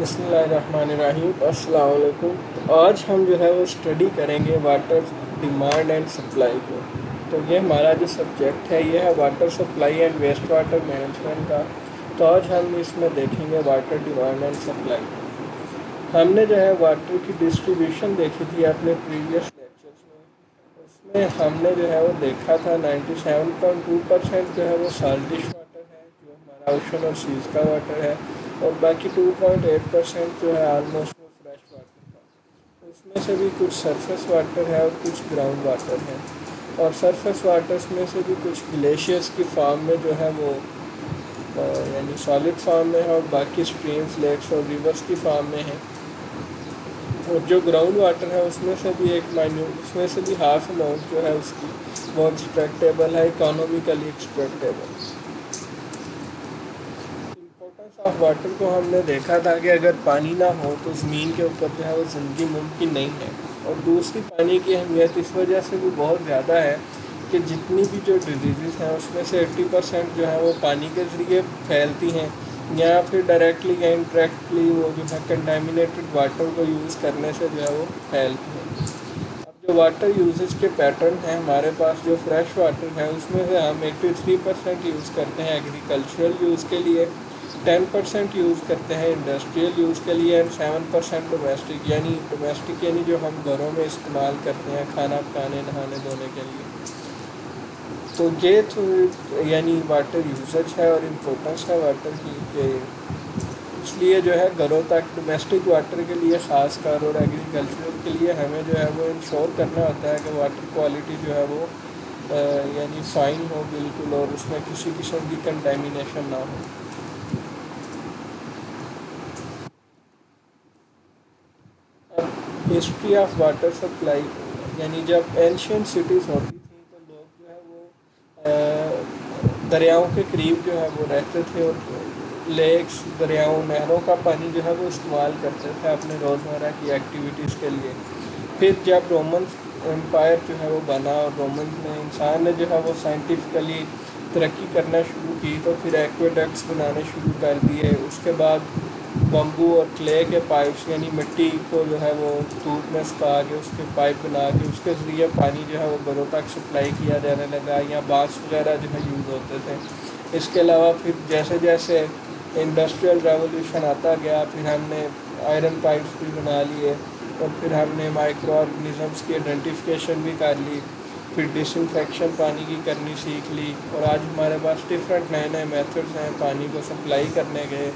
بسم اللہ الرحمن الرحیم، السلام علیکم۔ آج ہم جو ہے وہ اسٹڈی کریں گے واٹر ڈیمانڈ اینڈ سپلائی کو۔ تو یہ ہمارا جو سبجیکٹ ہے یہ ہے water supply and waste water management کا۔ تو آج ہم اس میں دیکھیں گے واٹر ڈیمانڈ اینڈ سپلائی۔ ہم نے جو ہے واٹر کی ڈسٹریبیوشن دیکھی تھی اپنے پریویس لیکچرز میں۔ اس میں ہم نے جو ہے وہ دیکھا تھا 97.2% جو ہے وہ سالٹش واٹر ہے، جو ہمارا اوشن اور سیز کا واٹر ہے، اور باقی 2.8% جو ہے آلموسٹ وہ فریش واٹر کا۔ اس میں سے بھی کچھ سرفیس واٹر ہے اور کچھ گراؤنڈ واٹر ہے، اور سرفیس واٹرز میں سے بھی کچھ گلیشیئرس کی فارم میں جو ہے وہ یعنی سالڈ فارم میں ہے، اور باقی اسٹریمز، لیکس اور ریورس کی فارم میں ہے۔ اور جو گراؤنڈ واٹر ہے اس میں سے بھی اس میں سے بھی ہاف اماؤنٹ جو ہے اس کی وہ ایکسٹریکٹیبل ہے، اکانومیکلی ایکسٹریکٹیبل۔ امپورٹنس آف واٹر کو ہم نے دیکھا تھا کہ اگر پانی نہ ہو تو زمین کے اوپر جو ہے وہ زندگی ممکن نہیں ہے، اور دوسری پانی کی اہمیت اس وجہ سے بھی بہت زیادہ ہے کہ جتنی بھی جو ڈیزیزز ہیں اس میں سے 80% جو ہے وہ پانی کے ذریعے پھیلتی ہیں، یا پھر ڈائریکٹلی یا انڈائریکٹلی وہ جو ہے کنٹامینیٹڈ واٹر کو یوز کرنے سے جو ہے وہ پھیلتی ہیں۔ اب جو واٹر یوزز کے پیٹرن ہیں ہمارے پاس، جو فریش واٹر ہے اس میں سے ہم 83% یوز کرتے ہیں ایگریکلچرل یوز کے لیے، 10% یوز کرتے ہیں انڈسٹریل یوز کے لیے، اینڈ 7% ڈومیسٹک یعنی جو ہم گھروں میں استعمال کرتے ہیں کھانا پکانے، نہانے دھونے کے لیے۔ تو یہ یعنی واٹر یوزج ہے اور امپورٹنس ہے واٹر کی، کہ اس لیے جو ہے گھروں تک ڈومیسٹک واٹر کے لیے خاص کر اور ایگریکلچر کے لیے ہمیں جو ہے وہ انشور کرنا ہوتا ہے کہ واٹر کوالٹی جو ہے وہ یعنی فائن ہو بالکل، اور اس میں کسی قسم کی کنٹامینیشن نہ ہو۔ ہسٹری آف واٹر سپلائی، یعنی جب اینشینٹ سٹیز ہوتی تھیں تو لوگ جو ہے وہ دریاؤں کے قریب جو ہے وہ رہتے تھے، اور لیکس، دریاؤں، نہروں کا پانی جو ہے وہ استعمال کرتے تھے اپنے روزمرہ کی ایکٹیویٹیز کے لیے۔ پھر جب رومن امپائر جو ہے وہ بنا اور انسان نے جو ہے وہ سائنٹیفکلی ترقی کرنا شروع کی، تو پھر ایکویڈکٹس بنانے شروع کر دیے۔ اس کے بعد بمبو اور کلے کے پائپس، یعنی مٹی کو جو ہے وہ دودھ میں سکھا کے اس کے پائپ بنا کے اس کے ذریعے پانی جو ہے وہ گھروں تک سپلائی کیا جانے لگا، یا بانس وغیرہ جو ہے یوز ہوتے تھے۔ اس کے علاوہ پھر جیسے جیسے انڈسٹریل ریولیوشن آتا گیا، پھر ہم نے آئرن پائپس بھی بنا لیے، اور پھر ہم نے مائکرو آرگنزمس کی آئیڈینٹیفیکیشن بھی کر لی، پھر ڈس انفیکشن پانی کی کرنی سیکھ لی، اور آج ہمارے پاس ڈفرینٹ نئے میتھڈز ہیں پانی کو سپلائی کرنے کے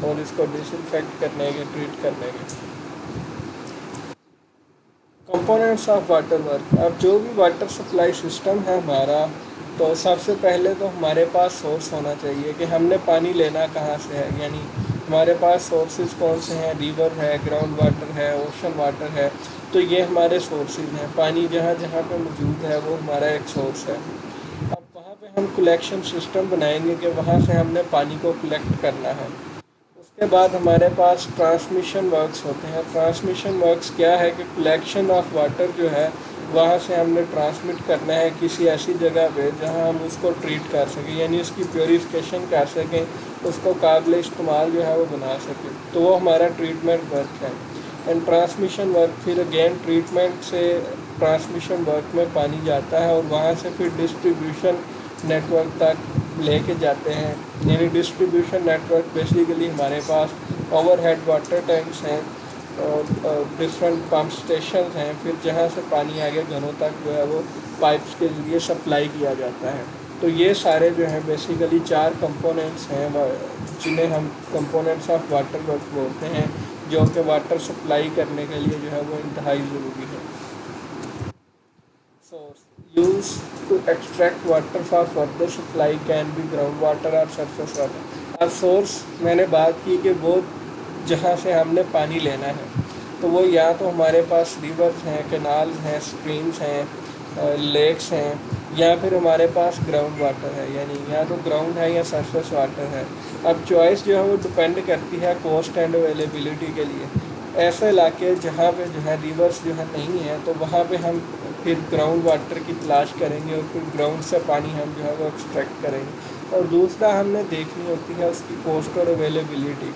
اور اس کو ڈس انفیکٹ کرنے کے، ٹریٹ کرنے کے۔ Components of water work. اب جو بھی واٹر سپلائی سسٹم ہے ہمارا، تو سب سے پہلے تو ہمارے پاس سورس ہونا چاہیے کہ ہم نے پانی لینا کہاں سے ہے، یعنی ہمارے پاس سورسز کون سے ہیں، ریور ہے، گراؤنڈ واٹر ہے، اوشن واٹر ہے۔ تو یہ ہمارے سورسز ہیں، پانی جہاں جہاں پہ موجود ہے وہ ہمارا ایک سورس ہے۔ اب وہاں پہ ہم کلیکشن سسٹم بنائیں گے کہ وہاں سے ہم نے پانی کو کلیکٹ کرنا ہے۔ اس کے بعد ہمارے پاس ٹرانسمیشن ورکس ہوتے ہیں۔ ٹرانسمیشن ورکس کیا ہے کہ کلیکشن آف واٹر جو ہے وہاں سے ہم نے ٹرانسمٹ کرنا ہے کسی ایسی جگہ پہ جہاں ہم اس کو ٹریٹ کر سکیں، یعنی اس کی پیوریفیکیشن کر سکیں، اس کو قابل استعمال جو ہے وہ بنا سکیں۔ تو وہ ہمارا ٹریٹمنٹ ورک ہے۔ اینڈ ٹرانسمیشن ورک پھر اگین ٹریٹمنٹ سے ٹرانسمیشن ورک میں پانی جاتا ہے، اور وہاں سے پھر ڈسٹریبیوشن نیٹ ورک تک لے کے جاتے ہیں۔ یعنی ڈسٹریبیوشن نیٹ ورک بیسیکلی ہمارے پاس اوور ہیڈ واٹر ٹینکس ہیں اور ڈفرینٹ پمپ اسٹیشنز ہیں، پھر جہاں سے پانی آگے گھروں تک جو ہے وہ پائپس کے ذریعے سپلائی کیا جاتا ہے۔ تو یہ سارے جو ہیں بیسیکلی 4 کمپوننٹس ہیں جنہیں ہم کمپوننٹس آف واٹر ورک بولتے ہیں، جو کہ واٹر سپلائی کرنے کے لیے جو ہے وہ انتہائی ضروری ہے۔ Source used to extract water for further supply can be ground water or surface water۔ اب سورس میں نے بات کی کہ وہ جہاں سے ہم نے پانی لینا ہے، تو وہ یا تو ہمارے پاس ریورز ہیں، کینالز ہیں، اسٹریمز ہیں، لیکس ہیں، یا پھر ہمارے پاس گراؤنڈ واٹر ہے، یعنی یا تو گراؤنڈ ہے یا سرفیس واٹر ہے۔ اب چوائس جو ہے وہ ڈپینڈ کرتی ہے کوسٹ اینڈ اویلیبلٹی کے لیے۔ ایسے علاقے جہاں پہ جو ہے ریورس جو ہے نہیں ہے، تو وہاں پہ ہم پھر گراؤنڈ واٹر کی تلاش کریں گے، اور پھر گراؤنڈ سے پانی ہم جو ہے وہ ایکسٹریکٹ کریں گے۔ اور دوسرا ہم نے دیکھنی ہوتی ہے اس کی کوسٹ اور اویلیبلٹی۔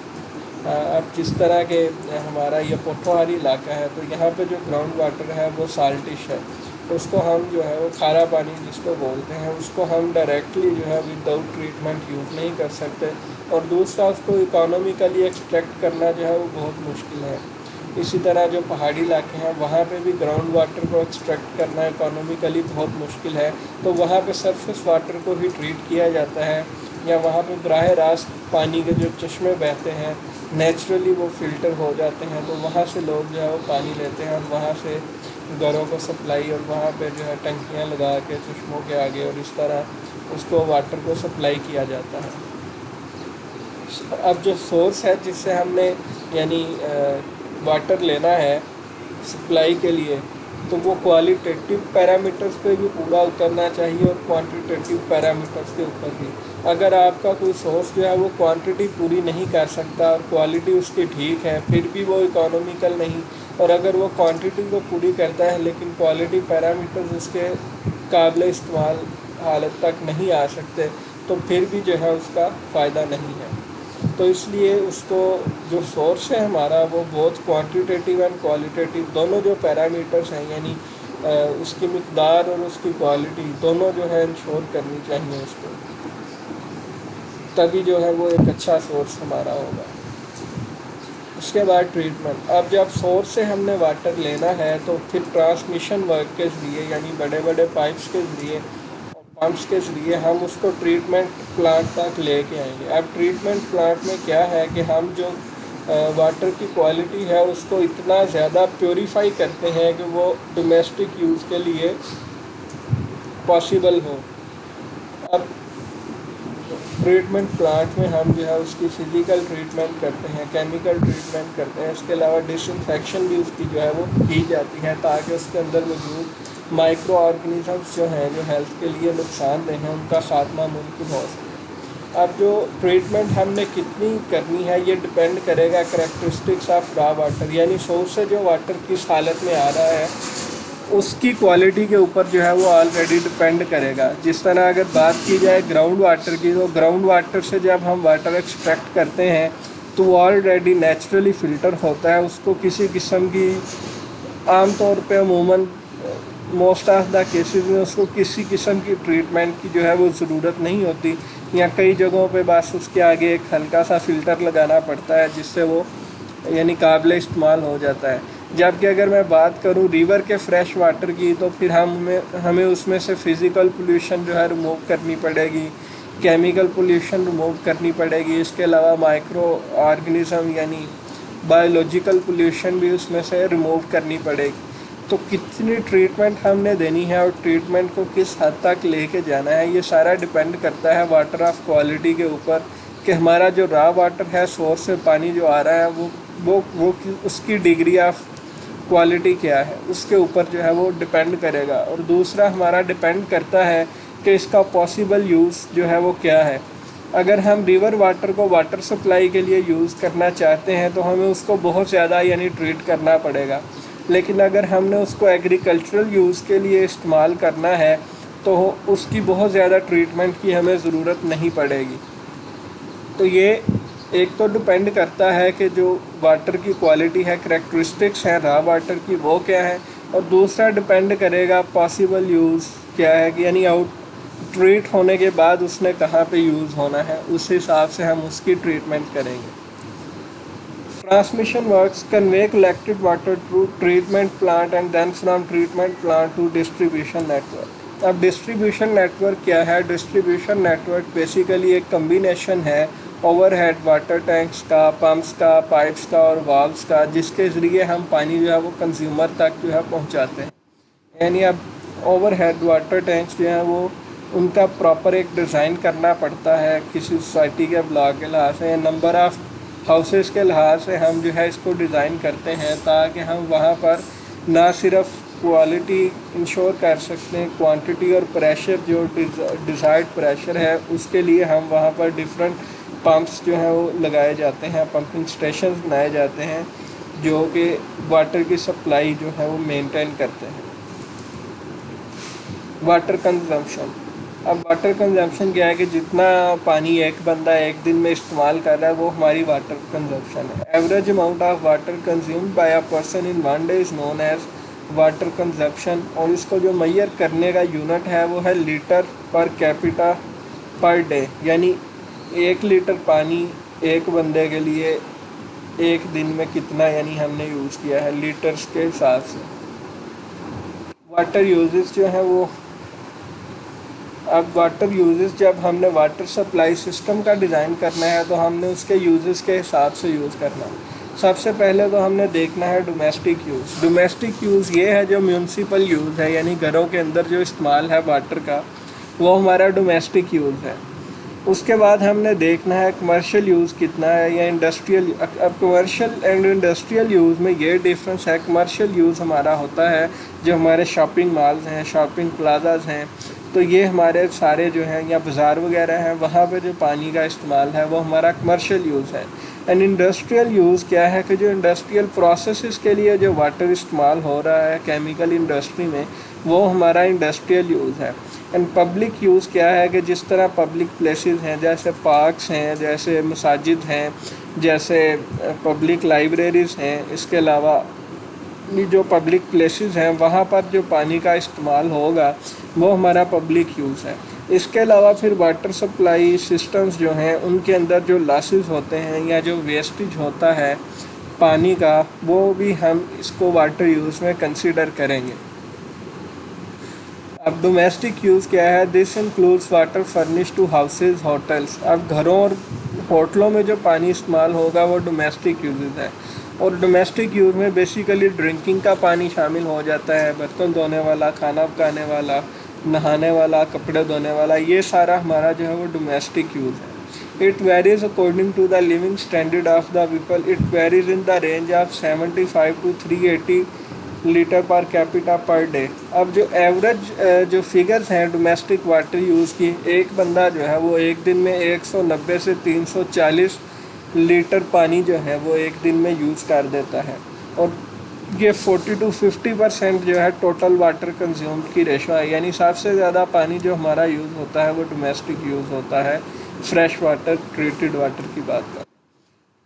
اب جس طرح کے ہمارا یہ پوٹھوہاری علاقہ ہے تو یہاں پہ جو گراؤنڈ واٹر ہے وہ سالٹش ہے، تو اس کو ہم جو ہے وہ کھارا پانی جس کو بولتے ہیں اس کو ہم ڈائریکٹلی جو ہے وداؤٹ ٹریٹمنٹ یوز نہیں کر سکتے، اور دوسرا اس کو اکانومیکلی ایکسٹریکٹ کرنا جو ہے وہ بہت مشکل ہے۔ اسی طرح جو پہاڑی علاقے ہیں وہاں پہ بھی گراؤنڈ واٹر کو ایکسٹریکٹ کرنا اکانومیکلی بہت مشکل ہے، تو وہاں پہ سرفیس واٹر کو بھی ٹریٹ کیا جاتا ہے، یا وہاں پہ براہ راست پانی کے جو چشمے بہتے ہیں نیچرلی وہ فلٹر ہو جاتے ہیں، تو وہاں سے لوگ جو ہے وہ پانی لیتے ہیں اور وہاں سے گھروں کو سپلائی، اور وہاں پہ جو ہے ٹنکیاں لگا کے چشموں کے آگے، اور اس طرح اس کو واٹر کو سپلائی کیا جاتا ہے۔ اب جو سورس ہے جس سے ہم نے یعنی واٹر لینا ہے سپلائی کے لیے، تو وہ کوالٹیٹیو پیرامیٹرز پہ بھی پورا اترنا چاہیے اور کوانٹیٹیو پیرامیٹرز کے اوپر بھی۔ اگر آپ کا کوئی سورس جو ہے وہ کوانٹٹی پوری نہیں کر سکتا اور کوالٹی اس کی ٹھیک ہے پھر بھی وہ اکانومیکل نہیں، اور اگر وہ کوانٹٹی کو پوری کرتا ہے لیکن کوالٹی پیرامیٹرز اس کے قابل استعمال حالت تک نہیں آ سکتے، تو پھر بھی جو ہے اس کا فائدہ نہیں ہے۔ تو اس لیے اس کو جو سورس ہے ہمارا وہ بہت کوانٹیٹیو اینڈ کوالٹیٹیو دونوں جو پیرامیٹرز ہیں، یعنی اس کی مقدار اور اس کی کوالٹی دونوں جو ہے انشور کرنی چاہیے اس کو، تبھی جو ہے وہ ایک اچھا سورس ہمارا ہوگا۔ اس کے بعد ٹریٹمنٹ۔ اب جب سورس سے ہم نے واٹر لینا ہے تو پھر ٹرانسمیشن ورک کے ذریعے، یعنی بڑے بڑے پائپس کے ذریعے اور پمپس کے ذریعے ہم اس کو ٹریٹمنٹ پلانٹ تک لے کے آئیں گے۔ اب ٹریٹمنٹ پلانٹ میں کیا ہے کہ ہم جو واٹر کی کوالٹی ہے اس کو اتنا زیادہ پیوریفائی کرتے ہیں کہ وہ ڈومیسٹک یوز کے لیے پاسیبل ہو۔ اب ٹریٹمنٹ پلانٹ میں ہم جو ہے اس کی فزیکل ٹریٹمنٹ کرتے ہیں، کیمیکل ٹریٹمنٹ کرتے ہیں، اس کے علاوہ ڈس انفیکشن بھی اس کی جو ہے وہ کی جاتی ہے تاکہ اس کے اندر موجود مائکرو آرگنیزمس جو ہیں جو ہیلتھ کے لیے نقصان دہ ہیں ان کا خاتمہ ممکن ہو سکے۔ اب جو ٹریٹمنٹ ہم نے کتنی کرنی ہے یہ ڈپینڈ کرے گا کریکٹرسٹکس آف را واٹر، یعنی سورس سے جو واٹر کس حالت میں آ رہا ہے اس کی کوالٹی کے اوپر جو ہے وہ آلریڈی ڈپینڈ کرے گا۔ جس طرح اگر بات کی جائے گراؤنڈ واٹر کی، تو گراؤنڈ واٹر سے جب ہم واٹر ایکسٹریکٹ کرتے ہیں تو وہ آلریڈی نیچرلی فلٹر ہوتا ہے، اس کو کسی قسم کی عام طور پہ عموماً موسٹ آف دا کیسز میں اس کو کسی قسم کی ٹریٹمنٹ کی جو ہے وہ ضرورت نہیں ہوتی، یا کئی جگہوں پہ بس اس کے آگے ایک ہلکا سا فلٹر لگانا پڑتا ہے جس سے وہ یعنی قابل استعمال ہو جاتا ہے۔ جبکہ اگر میں بات کروں ریور کے فریش واٹر کی تو پھر ہمیں اس میں سے فزیکل پولیوشن جو ہے ریموو کرنی پڑے گی، کیمیکل پولیوشن ریموو کرنی پڑے گی، اس کے علاوہ مائکرو آرگنزم یعنی بایولوجیکل پولیوشن بھی اس میں سے ریموو کرنی پڑے گی۔ تو کتنی ٹریٹمنٹ ہم نے دینی ہے اور ٹریٹمنٹ کو کس حد تک لے کے جانا ہے یہ سارا ڈپینڈ کرتا ہے واٹر آف کوالٹی کے اوپر، کہ ہمارا جو را واٹر ہے سورس سے پانی جو آ رہا ہے وہ اس کی ڈگری آف کوالٹی کیا ہے اس کے اوپر جو ہے وہ ڈپینڈ کرے گا۔ اور دوسرا ہمارا ڈپینڈ کرتا ہے کہ اس کا پاسبل یوز جو ہے وہ کیا ہے۔ اگر ہم ریور واٹر کو واٹر سپلائی کے لیے یوز کرنا چاہتے ہیں تو ہمیں اس کو بہت زیادہ یعنی ٹریٹ کرنا پڑے گا، لیکن اگر ہم نے اس کو ایگریکلچرل یوز کے لیے استعمال کرنا ہے تو اس کی بہت زیادہ ٹریٹمنٹ کی ہمیں ضرورت نہیں پڑے گی۔ تو یہ ایک تو ڈپینڈ کرتا ہے کہ جو واٹر کی کوالٹی ہے، کریکٹرسٹکس ہیں را واٹر کی وہ کیا ہے، اور دوسرا ڈپینڈ کرے گا پاسبل یوز کیا ہے، یعنی ٹریٹ ہونے کے بعد اس نے کہاں پہ یوز ہونا ہے، اس حساب سے ہم اس کی ٹریٹمنٹ کریں گے۔ Transmission works convey collected water to treatment plant and then from treatment plant to distribution network. اب ڈسٹریبیوشن نیٹ ورک کیا ہے؟ ڈسٹریبیوشن نیٹ ورک بیسیکلی ایک کمبینیشن ہے اوور ہیڈ واٹر ٹینکس کا، پمپس کا، pipes کا اور valves کا، جس کے ذریعے ہم پانی جو ہے وہ کنزیومر تک جو ہے پہنچاتے ہیں۔ یعنی اب اوور ہیڈ واٹر ٹینکس جو ہیں وہ ان کا پراپر ایک ڈیزائن کرنا پڑتا ہے کسی سوسائٹی کے بلاک کے لحاظ سے، نمبر آف ہاؤسز کے لحاظ سے ہم جو ہے اس کو ڈیزائن کرتے ہیں تاکہ ہم وہاں پر نہ صرف کوالٹی انشور کر سکتے ہیں، کوانٹٹی اور پریشر جو ڈیزائرڈ پریشر ہے اس کے لیے ہم وہاں پر ڈفرینٹ پمپس جو ہیں وہ لگائے جاتے ہیں، پمپنگ اسٹیشنز بنائے جاتے ہیں جو کہ واٹر کی سپلائی جو ہے وہ مینٹین کرتے ہیں۔ واٹر کنزمپشن اب واٹر کنزمپشن کیا ہے کہ جتنا پانی ایک بندہ ایک دن میں استعمال کر رہا ہے وہ ہماری واٹر کنزمپشن ہے. Average amount of water consumed by a person in one day is known as water consumption. اور اس کو جو میئر کرنے کا یونٹ ہے وہ ہے litre per capita per day. یعنی 1 لیٹر پانی ایک بندے کے لیے ایک دن میں کتنا یعنی ہم نے یوز کیا ہے لیٹرز کے حساب سے. واٹر یوزز جو ہیں وہ اب واٹر یوزز جب ہم نے واٹر سپلائی سسٹم کا ڈیزائن کرنا ہے تو ہم نے اس کے یوزز کے حساب سے یوز کرنا ہے. سب سے پہلے تو ہم نے دیکھنا ہے ڈومیسٹک یوز. ڈومیسٹک یوز یہ ہے جو میونسپل یوز ہے, یعنی گھروں کے اندر جو استعمال ہے واٹر کا وہ ہمارا ڈومیسٹک یوز ہے. اس کے بعد ہم نے دیکھنا ہے کمرشل یوز کتنا ہے یا انڈسٹریل. اب کمرشل اینڈ انڈسٹریل یوز میں یہ ڈیفرنس ہے. کمرشل یوز ہمارا ہوتا ہے جو ہمارے شاپنگ مالز ہیں, شاپنگ پلازاز ہیں, تو یہ ہمارے سارے جو ہیں یا بازار وغیرہ ہیں وہاں پہ جو پانی کا استعمال ہے وہ ہمارا کمرشل یوز ہے. اینڈ انڈسٹریل یوز کیا ہے کہ جو انڈسٹریل پروسیسز کے لیے جو واٹر استعمال ہو رہا ہے کیمیکل انڈسٹری میں وہ ہمارا انڈسٹریل یوز ہے. اینڈ پبلک یوز کیا ہے کہ جس طرح پبلک پلیسز ہیں جیسے پارکس ہیں, جیسے مساجد ہیں, جیسے پبلک لائبریریز ہیں, اس کے علاوہ جو پبلک پلیسز ہیں وہاں پر جو پانی کا استعمال ہوگا وہ ہمارا پبلک یوز ہے. اس کے علاوہ پھر واٹر سپلائی سسٹمز جو ہیں ان کے اندر جو لاسز ہوتے ہیں یا جو ویسٹیج ہوتا ہے پانی کا وہ بھی ہم اس کو واٹر یوز میں کنسیڈر کریں گے. اب ڈومیسٹک یوز کیا ہے؟ This includes water furnish to houses, hotels. اب گھروں اور ہوٹلوں میں جو پانی استعمال ہوگا وہ ڈومیسٹک یوزز ہے. اور ڈومیسٹک یوز میں بیسیکلی ڈرنکنگ کا پانی شامل ہو جاتا ہے, برتن دھونے والا, کھانا پکانے والا, نہانے والا, کپڑے دھونے والا, یہ سارا ہمارا جو ہے وہ ڈومیسٹک یوز ہے. It varies according to the living standard of the people. It varies in the range of 75 to 380 litre per capita per day. اب جو ایوریج جو فگرز ہیں ڈومیسٹک واٹر یوز کی, ایک بندہ جو ہے وہ ایک دن میں 190 سے 340 لیٹر پانی جو ہے وہ ایک دن میں یوز کر دیتا ہے. اور یہ 40 to 50% جو ہے ٹوٹل واٹر کنزیوم کی ریشو ہے. یعنی سب سے زیادہ پانی جو ہمارا یوز ہوتا ہے وہ ڈومیسٹک یوز ہوتا ہے فریش واٹر, ٹریٹڈ واٹر کی بات کر.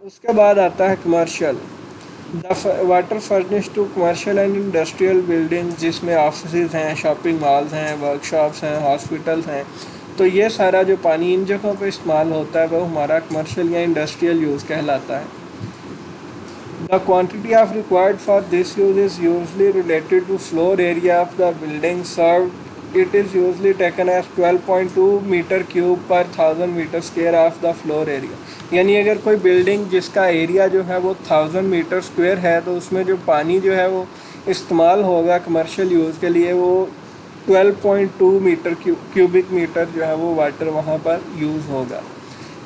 اس کے بعد آتا ہے commercial. Water furnish to commercial and industrial building, جس میں آفسز ہیں, شاپنگ مالز ہیں, ورک شاپس ہیں, ہاسپٹلس ہیں. تو یہ سارا جو پانی ان جگہوں پہ استعمال ہوتا ہے وہ ہمارا کمرشل یا انڈسٹریل یوز کہلاتا ہے. The quantity of required for this use is usually related to floor area of the building served. It is usually taken as 12.2 meter cube per 1000 meter square of the floor area. یعنی اگر کوئی building جس کا area جو ہے وہ 1000 metre square ہے تو اس میں جو پانی جو ہے وہ استعمال ہوگا کمرشل یوز کے لیے وہ 12.2 میٹر کیوبک میٹر جو ہے وہ واٹر وہاں پر یوز ہوگا.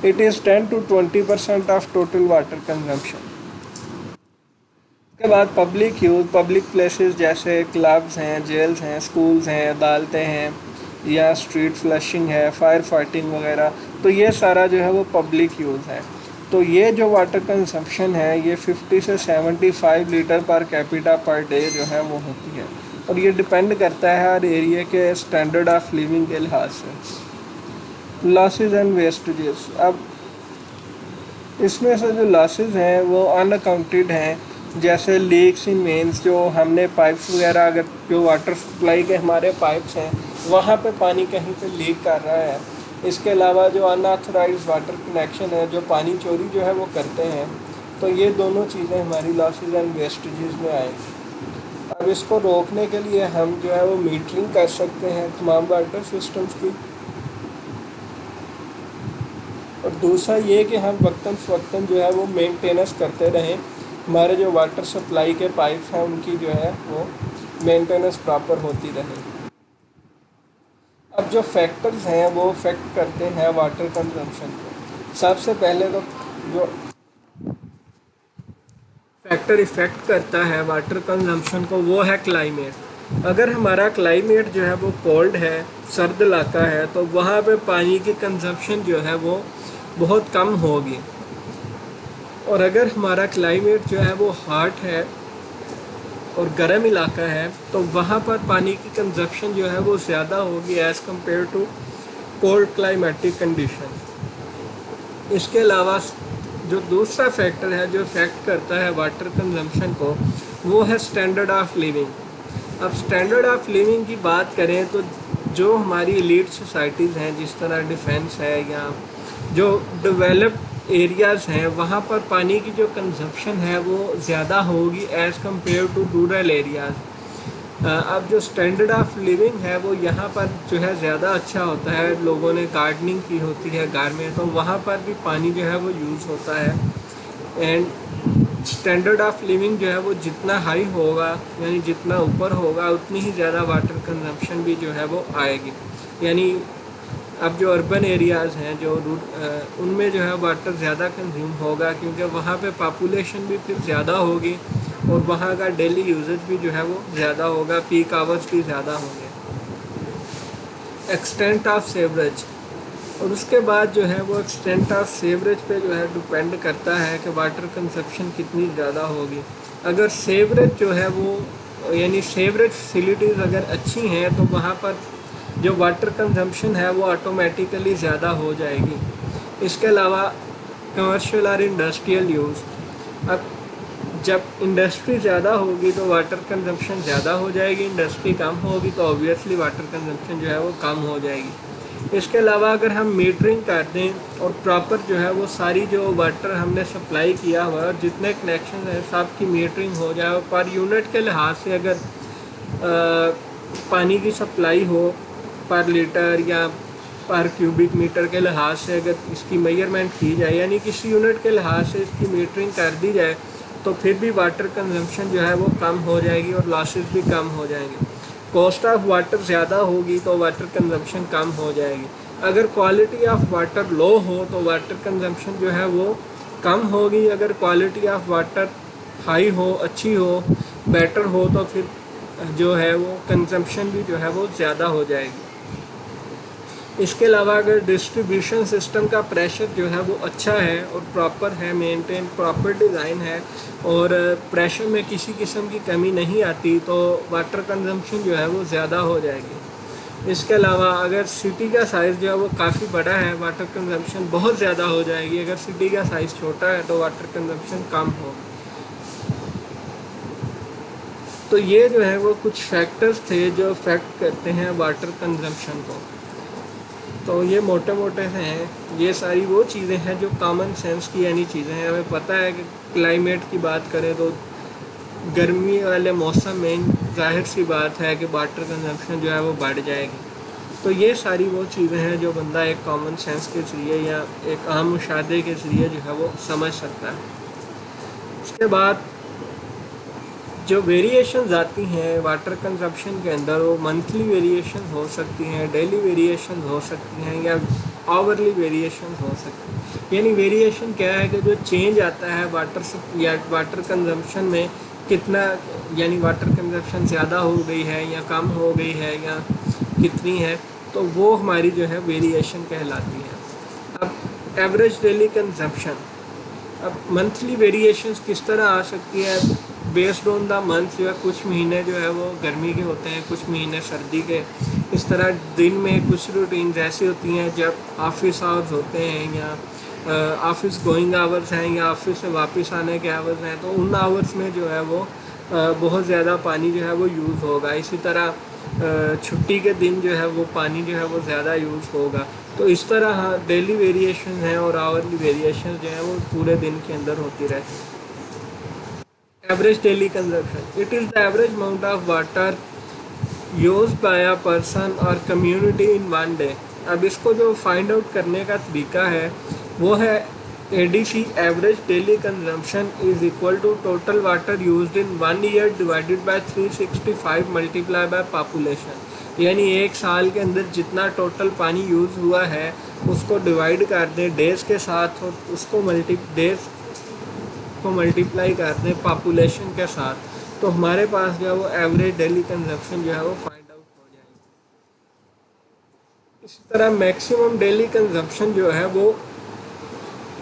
It is 10 to 20% of total water consumption. اس کے بعد پبلک یوز. پبلک پلیسز جیسے کلبز ہیں, جیلز ہیں, سکولز ہیں, عدالتیں ہیں, یا اسٹریٹ فلشنگ ہے, فائر فائٹنگ وغیرہ, تو یہ سارا جو ہے وہ پبلک یوز ہے. تو یہ جو واٹر کنزمپشن ہے یہ 50 سے 75 litre per capita per day جو ہے وہ ہوتی ہے. اور یہ ڈپینڈ کرتا ہے ہر ایریا کے اسٹینڈرڈ آف لیونگ کے لحاظ سے. Losses and wastages. اب اس میں سے جو لاسز ہیں وہ ان اکاؤنٹڈ ہیں, جیسے لیکس ان مینس, جو ہم نے پائپس وغیرہ, اگر جو واٹر سپلائی کے ہمارے پائپس ہیں وہاں پہ پانی کہیں پہ لیک کر رہا ہے. اس کے علاوہ جو ان آتھورائزڈ واٹر کنیکشن ہے جو پانی چوری جو ہے وہ کرتے ہیں, تو یہ دونوں چیزیں ہماری لاسز اینڈ ویسٹیجز میں آئیں. اب اس کو روکنے کے لیے ہم جو ہے وہ میٹرنگ کر سکتے ہیں تمام واٹر سسٹمز کی. اور دوسرا یہ کہ ہم وقتاً فوقتاً جو ہے وہ مینٹیننس کرتے رہیں. ہمارے جو واٹر سپلائی کے پائپس ہیں ان کی جو ہے وہ مینٹیننس پراپر ہوتی رہے. اب جو فیکٹرز ہیں وہ افیکٹ کرتے ہیں واٹر کنزمپشن کو. سب سے پہلے تو جو فیکٹر افیکٹ کرتا ہے واٹر کنزمپشن کو وہ ہے کلائمیٹ. اگر ہمارا کلائمیٹ جو ہے وہ کولڈ ہے, سرد علاقہ ہے, تو وہاں پہ پانی کی کنزمپشن جو ہے وہ بہت کم ہوگی. اور اگر ہمارا کلائمیٹ جو ہے وہ ہاٹ ہے اور گرم علاقہ ہے تو وہاں پر پانی کی کنزمپشن جو ہے وہ زیادہ ہوگی as compare to cold climatic condition. اس کے علاوہ جو دوسرا فیکٹر ہے جو افیکٹ کرتا ہے واٹر کنزمپشن کو، وہ ہے اسٹینڈرڈ آف لیونگ. اب اسٹینڈرڈ آف لیونگ کی بات کریں تو جو ہماری ایلیٹ سوسائٹیز ہیں، جس طرح ڈیفینس ہے یا جو ڈیولپڈ ایریاز ہیں، وہاں پر پانی کی جو کنزمپشن ہے وہ زیادہ ہوگی as compare to rural areas. اب جو اسٹینڈرڈ آف لیونگ ہے وہ یہاں پر جو ہے زیادہ اچھا ہوتا ہے. لوگوں نے گارڈننگ کی ہوتی ہے گھر میں، تو وہاں پر بھی پانی جو ہے وہ یوز ہوتا ہے. اینڈ اسٹینڈرڈ آف لیونگ جو ہے وہ جتنا ہائی ہوگا، یعنی جتنا اوپر ہوگا، اتنی ہی زیادہ واٹر کنزمپشن بھی جو ہے وہ آئے گی. یعنی اب جو اربن ایریاز ہیں جو ان میں جو ہے واٹر زیادہ کنزیوم ہوگا، کیونکہ وہاں پہ پاپولیشن بھی پھر زیادہ ہوگی اور وہاں کا ڈیلی یوزج بھی جو ہے وہ زیادہ ہوگا، پیک آورز بھی زیادہ ہوں گے. ایکسٹینٹ آف سیوریج، اور اس کے بعد جو ہے وہ ایکسٹینٹ آف سیوریج پہ جو ہے ڈپینڈ کرتا ہے کہ واٹر کنزمپشن کتنی زیادہ ہوگی. اگر سیوریج جو ہے وہ یعنی سیوریج فیسیلیٹیز اگر اچھی ہیں تو وہاں پر جو واٹر کنزمپشن ہے وہ آٹومیٹیکلی زیادہ ہو جائے گی. اس کے علاوہ کمرشل اور انڈسٹریل یوز، اب جب انڈسٹری زیادہ ہوگی تو واٹر کنزمپشن زیادہ ہو جائے گی، انڈسٹری کم ہوگی تو آبویسلی واٹر کنزمپشن جو ہے وہ کم ہو جائے گی. اس کے علاوہ اگر ہم میٹرنگ کر دیں اور پراپر جو ہے وہ ساری جو واٹر ہم نے سپلائی کیا ہوا ہے اور جتنے کنیکشن ہیں سب کی میٹرنگ ہو جائے، اور پر یونٹ کے لحاظ سے اگر پانی کی سپلائی ہو پر لیٹر یا پر کیوبک میٹر کے لحاظ سے اگر اس کی میئرمنٹ کی جائے، یعنی کسی یونٹ کے لحاظ سے اس کی میٹرنگ کر دی جائے، تو پھر بھی واٹر کنزمپشن جو ہے وہ کم ہو جائے گی اور لاسز بھی کم ہو جائیں گے. کاسٹ آف واٹر زیادہ ہوگی تو واٹر کنزمپشن کم ہو جائے گی. اگر کوالٹی آف واٹر لو ہو تو واٹر کنزمپشن جو ہے وہ کم ہوگی. اگر کوالٹی آف واٹر ہائی ہو، اچھی ہو، بیٹر ہو، تو پھر جو ہے وہ کنزمپشن بھی جو ہے وہ زیادہ ہو جائے گی. اس کے علاوہ اگر ڈسٹریبیوشن سسٹم کا پریشر جو ہے وہ اچھا ہے اور پراپر ہے، مینٹین پراپر ڈیزائن ہے اور پریشر میں کسی قسم کی کمی نہیں آتی، تو واٹر کنزمپشن جو ہے وہ زیادہ ہو جائے گی. اس کے علاوہ اگر سٹی کا سائز جو ہے وہ کافی بڑا ہے، واٹر کنزمپشن بہت زیادہ ہو جائے گی. اگر سٹی کا سائز چھوٹا ہے تو واٹر کنزمپشن کم ہوگی. تو یہ جو ہے وہ کچھ فیکٹرز تھے جو افیکٹ کرتے ہیں واٹر کنزمپشن کو. تو یہ موٹے موٹے سے ہیں. یہ ساری وہ چیزیں ہیں جو کامن سینس کی یعنی چیزیں ہیں. ہمیں پتہ ہے کہ کلائمیٹ کی بات کریں تو گرمی والے موسم میں ظاہر سی بات ہے کہ واٹر کنزمپشن جو ہے وہ بڑھ جائے گی. تو یہ ساری وہ چیزیں ہیں جو بندہ ایک کامن سینس کے ذریعے یا ایک عام مشاہدے کے ذریعے جو ہے وہ سمجھ سکتا ہے. اس کے بعد جو ویریشنز آتی ہیں واٹر کنزمپشن کے اندر، وہ منتھلی ویریشن ہو سکتی ہیں، ڈیلی ویریشن ہو سکتی ہیں یا آورلی ویریشن ہو سکتی ہیں. یعنی ویریشن کیا ہے کہ جو چینج آتا ہے واٹر کنزمپشن میں، کتنا یعنی واٹر کنزمپشن زیادہ ہو گئی ہے یا کم ہو گئی ہے یا کتنی ہے، تو وہ ہماری جو ہے ویریشن کہلاتی ہے. اب ایوریج ڈیلی کنزمپشن، اب منتھلی ویریشنز کس طرح آ سکتی ہے؟ بیسڈ آن دا منتھ جو ہے کچھ مہینے جو ہے وہ گرمی کے ہوتے ہیں، کچھ مہینے سردی کے. اس طرح دن میں کچھ روٹینز ایسی ہوتی ہیں جب آفس آورز ہوتے ہیں یا آفس گوئنگ آورز ہیں یا آفس سے واپس آنے کے آورز ہیں، تو ان آورز میں جو ہے وہ بہت زیادہ پانی جو ہے وہ یوز ہوگا. اسی طرح چھٹی کے دن جو ہے وہ پانی جو ہے وہ زیادہ یوز ہوگا. تو اس طرح ڈیلی ویریشن ہیں اور آورلی ویریشن جو ہیں وہ پورے دن کے اندر ہوتی رہتی ہیں. Average daily consumption, it is the average amount of water used by a person اور کمیونٹی ان ون ڈے. اب اس کو جو فائنڈ آؤٹ کرنے کا طریقہ ہے وہ ہے ADC average daily consumption is equal to total water used in 1 year divided by 365 multiply by population. یعنی ایک سال کے اندر جتنا ٹوٹل پانی یوز ہوا ہے اس کو ڈیوائڈ کر دیں ڈیز کے ساتھ اور اس کو ملٹیپلائی کر دیں پاپولیشن کے ساتھ، تو ہمارے پاس جو ہے وہ ایوریج ڈیلی کنزمپشن جو ہے وہ فائنڈ آؤٹ ہو جائے گی. اسی طرح میکسیمم ڈیلی کنزمپشن جو ہے وہ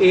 A